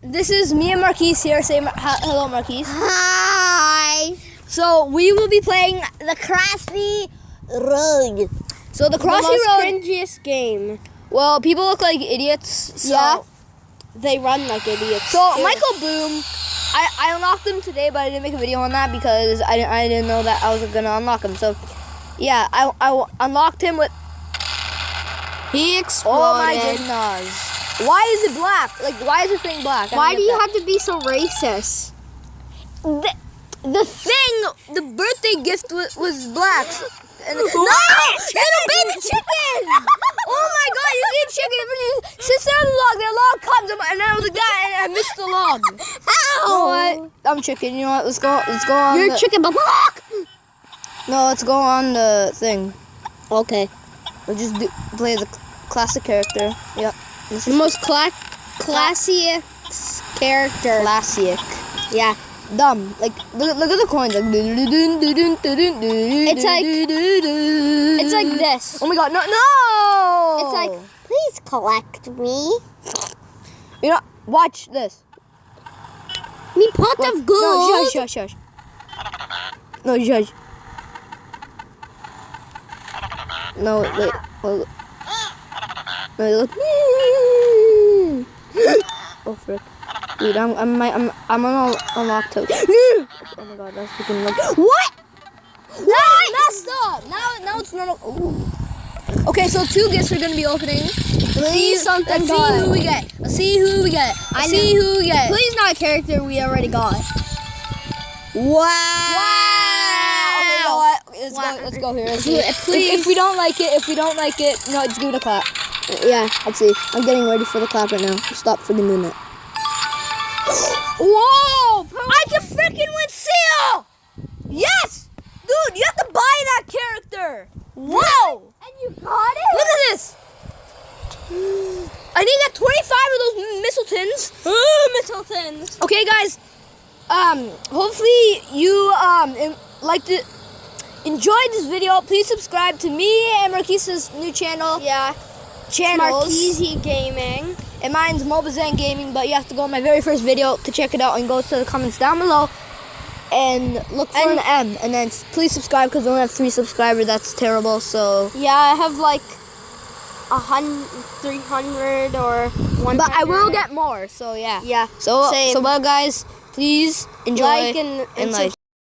this is me and Marquise here. Say hello, Marquise. Hi. So we will be playing The Crossy Road. So the Crossy most Road. cringiest game. Well, people look like idiots. So, Yeah. They run like idiots. So Michael Boom, I unlocked him today, but I didn't make a video on that because I didn't know that I was gonna unlock him. So yeah, I unlocked him with. He exploded. Oh my goodness! Why is it black? Like, why is the thing black? Why do you have to be so racist? The thing, the birthday gift was black. And no! Little baby chicken! Oh my god, you see a chicken. Since they're on the log, their log comes, and I was like that, and I missed the log. Ow! You know what? I'm chicken. You know what? Let's go on. You're chicken, but No, let's go on the thing. okay. We'll just play the classic character. Yep. The most classic character. Classic. Yeah. Dumb. Like, look at the coins. Like, It's like this. oh my god, no! It's like, please collect me. You know, watch this. Me pot of gold. No, shush. No, shush. No, wait. Hold. No, look. Oh frick. Dude, I'm on unlock toast. Oh my god, that's freaking like what? What? Messed up. Now it's not. Ooh. Okay, so 2 gifts are gonna be opening. Let's see who we get. Let's see who we get. Please not a character we already got. Wow. Okay, you know what? Let's go here. Let's see. Please. If we don't like it, no, just give it a clap. Yeah. Let's see. I'm getting ready for the clap right now. Stop for the minute. Whoa! I can freaking win Seal! Yes! Dude, you have to buy that character! Whoa! And you got it? Look at this! I need that 25 of those Mistletons. Okay, guys. Hopefully you like to enjoy this video. Please subscribe to me and Marquise's new channel. Yeah. Channels. Marquise Gaming. And mine's Mobazan Gaming, but you have to go on my very first video to check it out and go to the comments down below and look for an M. And then please subscribe because we only have 3 subscribers. That's terrible. So Yeah, I have like 300 or 100. but I will get more. So yeah. Yeah. So Same. well, guys, please enjoy Like and like.